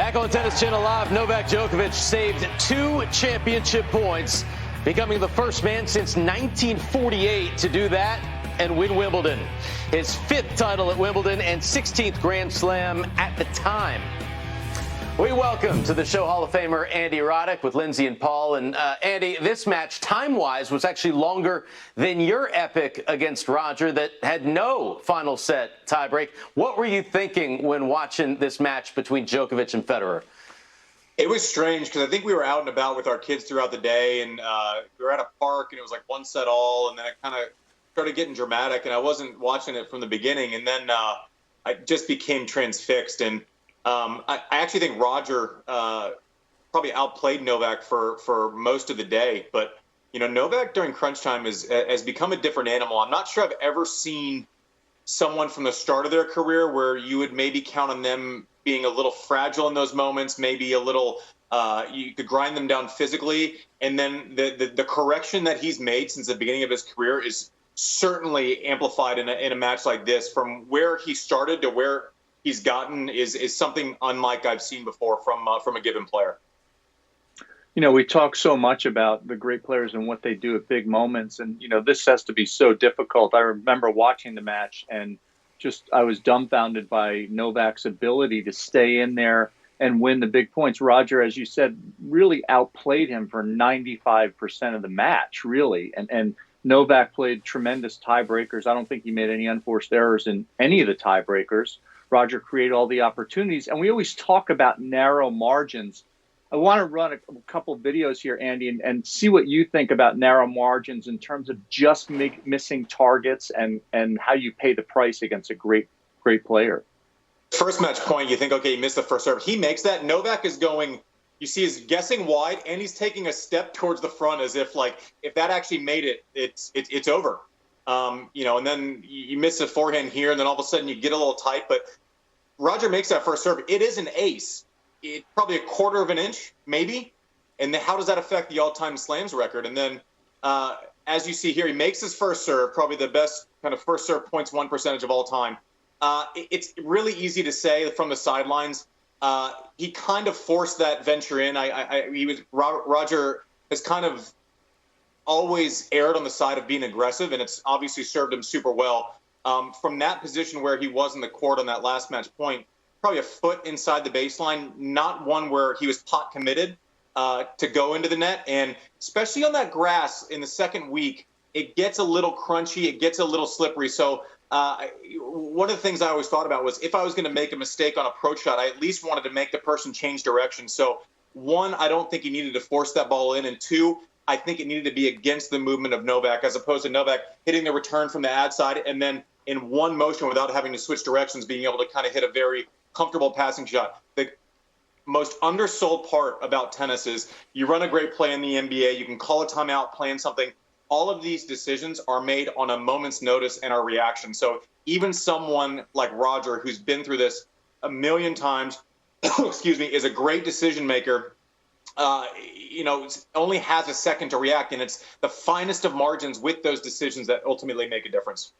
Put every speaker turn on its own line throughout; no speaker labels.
Back on Tennis Channel Live, Novak Djokovic saved 2 championship points, becoming the first man since 1948 to do that and win Wimbledon. His 5th title at Wimbledon and 16th Grand Slam at the time. We welcome to the show Hall of Famer Andy Roddick with Lindsay and Paul. And Andy, this match, time-wise, was actually longer than your epic against Roger that had no final set tiebreak. What were you thinking when watching this match between Djokovic and Federer?
It was strange because I think we were out and about with our kids throughout the day, and we were at a park, and it was like 1 set all, and then it kind of started getting dramatic, and I wasn't watching it from the beginning, and then I just became transfixed. And I actually think Roger probably outplayed Novak for most of the day. But, you know, Novak during crunch time has become a different animal. I'm not sure I've ever seen someone from the start of their career where you would maybe count on them being a little fragile in those moments, maybe a little you could grind them down physically. And then the correction that he's made since the beginning of his career is certainly amplified in a match like this. From where he started to where he's gotten is something unlike I've seen before from a given player.
You know, we talk so much about the great players and what they do at big moments. And, you know, this has to be so difficult. I remember watching the match and I was dumbfounded by Novak's ability to stay in there and win the big points. Roger, as you said, really outplayed him for 95% of the match, really. And Novak played tremendous tiebreakers. I don't think he made any unforced errors in any of the tiebreakers. Roger created all the opportunities. And we always talk about narrow margins. I want to run a couple videos here, Andy, and see what you think about narrow margins in terms of just missing targets and how you pay the price against a great player.
First match point, you think, okay, he missed the first serve. He makes that. Novak is going, you see, he's guessing wide, and he's taking a step towards the front as if, like, if that actually made it, it's over. You know, and then you miss a forehand here, and then all of a sudden you get a little tight. But Roger makes that first serve. It is an ace. It's probably a quarter of an inch, maybe. And then how does that affect the all-time slams record? And then, as you see here, he makes his first serve, probably the best kind of first serve points won percentage of all time. It's really easy to say from the sidelines. He kind of forced that venture in. Roger has kind of always erred on the side of being aggressive, and it's obviously served him super well. From that position where he was in the court on that last match point, probably a foot inside the baseline, not one where he was pot committed to go into the net. And especially on that grass in the second week, it gets a little crunchy, it gets a little slippery. So one of the things I always thought about was if I was going to make a mistake on approach shot, I at least wanted to make the person change direction. So one, I don't think he needed to force that ball in. And two, I think it needed to be against the movement of Novak, as opposed to Novak hitting the return from the ad side and then in one motion without having to switch directions, being able to kind of hit a very comfortable passing shot. The most undersold part about tennis is you run a great play in the NBA, you can call a timeout, plan something. All of these decisions are made on a moment's notice and our reaction. So even someone like Roger, who's been through this a million times, excuse me, is a great decision maker. You know, only has a second to react, and it's the finest of margins with those decisions that ultimately make a difference.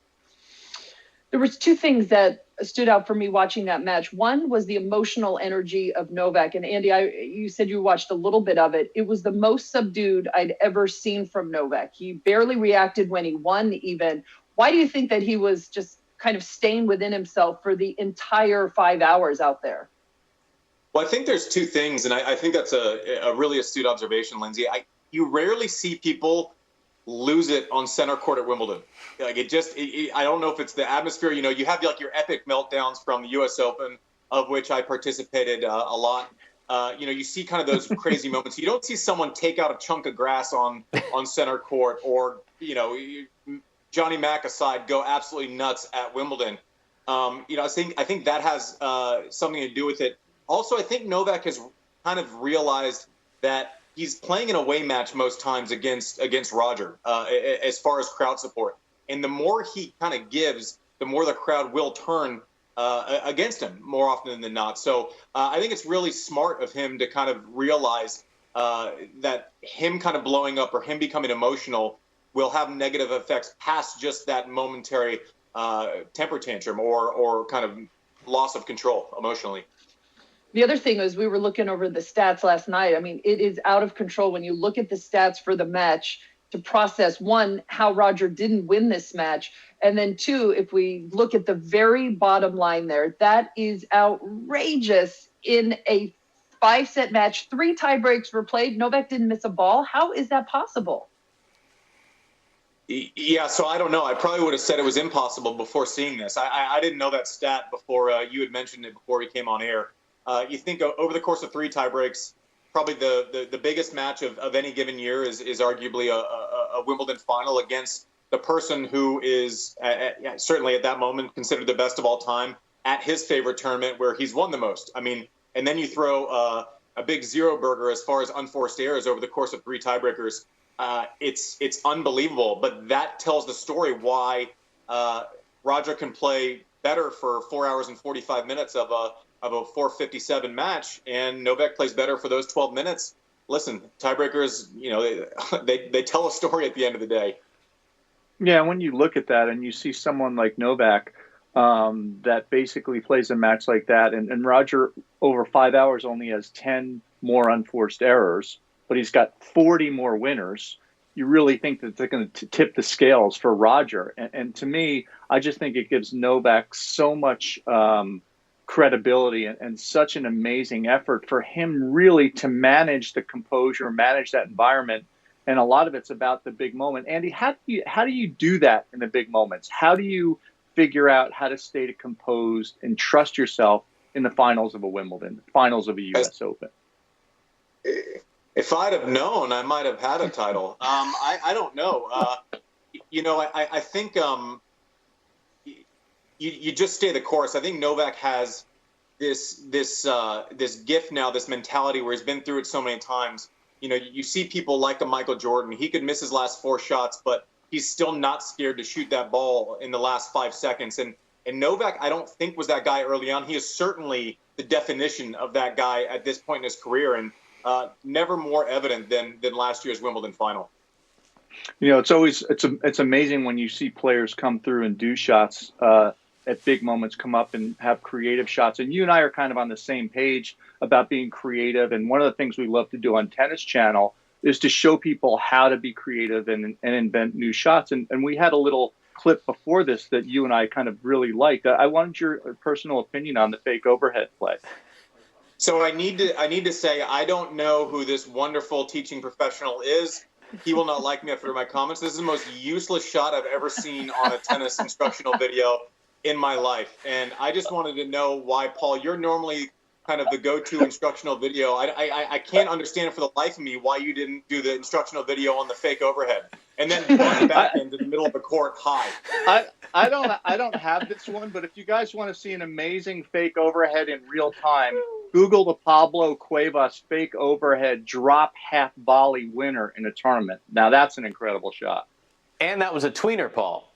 There was 2 things that stood out for me watching that match. One was the emotional energy of Novak. And Andy, you said you watched a little bit of it. It was the most subdued I'd ever seen from Novak. He barely reacted when he won even. Why do you think that he was just kind of staying within himself for the entire 5 hours out there?
Well, I think there's 2 things, and I think that's a really astute observation, Lindsay. You rarely see people lose it on center court at Wimbledon. Like I don't know if it's the atmosphere. You know, you have like your epic meltdowns from the U.S. Open, of which I participated a lot. You know, you see kind of those crazy moments. You don't see someone take out a chunk of grass on center court, or you know, Johnny Mack aside, go absolutely nuts at Wimbledon. You know, I think that has something to do with it. Also, I think Novak has kind of realized that he's playing an away match most times against Roger as far as crowd support. And the more he kind of gives, the more the crowd will turn against him more often than not. So I think it's really smart of him to kind of realize that him kind of blowing up or him becoming emotional will have negative effects past just that momentary temper tantrum or kind of loss of control emotionally.
The other thing is we were looking over the stats last night. I mean, it is out of control when you look at the stats for the match to process, one, how Roger didn't win this match. And then two, if we look at the very bottom line there, that is outrageous. In a 5-set match, 3 tie breaks were played. Novak didn't miss a ball. How is that possible?
Yeah, so I don't know. I probably would have said it was impossible before seeing this. I didn't know that stat before you had mentioned it before we came on air. You think over the course of 3 tie breaks, probably the biggest match of any given year is arguably a Wimbledon final against the person who is certainly at that moment considered the best of all time at his favorite tournament where he's won the most. I mean, and then you throw a big zero burger as far as unforced errors over the course of 3 tiebreakers. It's unbelievable, but that tells the story why Roger can play better for 4 hours and 45 minutes of a 4:57 match, and Novak plays better for those 12 minutes. Listen, tiebreakers, they tell a story at the end of the day.
Yeah, when you look at that and you see someone like Novak that basically plays a match like that, and Roger over 5 hours only has 10 more unforced errors, but he's got 40 more winners, you really think that they're going to tip the scales for Roger. And to me, I just think it gives Novak so much credibility and such an amazing effort for him really to manage the composure, manage that environment. And a lot of it's about the big moment. Andy, how do you do that in the big moments? How do you figure out how to stay composed and trust yourself in the finals of a Wimbledon, finals of a U.S. Open?
If I'd have known, I might have had a title. I don't know. I think you just stay the course. I think Novak has this gift now, this mentality where he's been through it so many times. You see people like a Michael Jordan. He could miss his last 4 shots, but he's still not scared to shoot that ball in the last 5 seconds. And Novak, I don't think, was that guy early on. He is certainly the definition of that guy at this point in his career, and never more evident than last year's Wimbledon final.
It's amazing when you see players come through and do shots at big moments, come up and have creative shots. And you and I are kind of on the same page about being creative. And one of the things we love to do on Tennis Channel is to show people how to be creative and invent new shots. And we had a little clip before this that you and I kind of really liked. I wanted your personal opinion on the fake overhead play.
So I need to say I don't know who this wonderful teaching professional is. He will not like me after my comments. This is the most useless shot I've ever seen on a tennis instructional video in my life. And I just wanted to know why, Paul, you're normally kind of the go-to instructional video. I can't understand for the life of me why you didn't do the instructional video on the fake overhead and then run back into the middle of the court high.
I don't have this one, but if you guys want to see an amazing fake overhead in real time, Google the Pablo Cuevas fake overhead drop half volley winner in a tournament. Now that's an incredible shot.
And that was a tweener, Paul.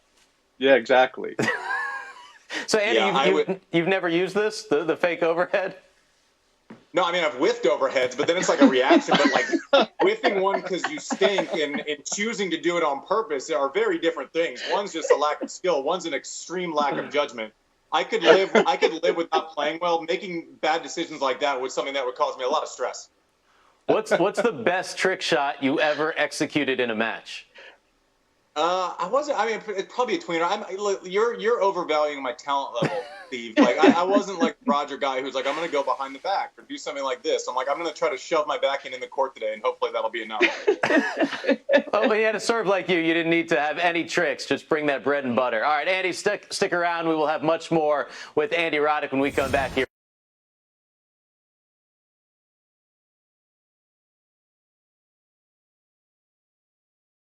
Yeah, exactly.
So Andy, you've never used this, the fake overhead?
No, I mean, I've whiffed overheads, but then it's like a reaction. But like whiffing one because you stink and choosing to do it on purpose are very different things. One's just a lack of skill. One's an extreme lack of judgment. I could live without playing well. Making bad decisions like that was something that would cause me a lot of stress.
What's the best trick shot you ever executed in a match?
It's probably a tweener. You're overvaluing my talent level, Steve. Like I wasn't like the Roger guy who's like, I'm going to go behind the back or do something like this. I'm like, I'm going to try to shove my backhand in the court today, and hopefully that'll be enough.
Oh, but you had to serve like you. You didn't need to have any tricks. Just bring that bread and butter. All right, Andy, stick around. We will have much more with Andy Roddick when we come back here.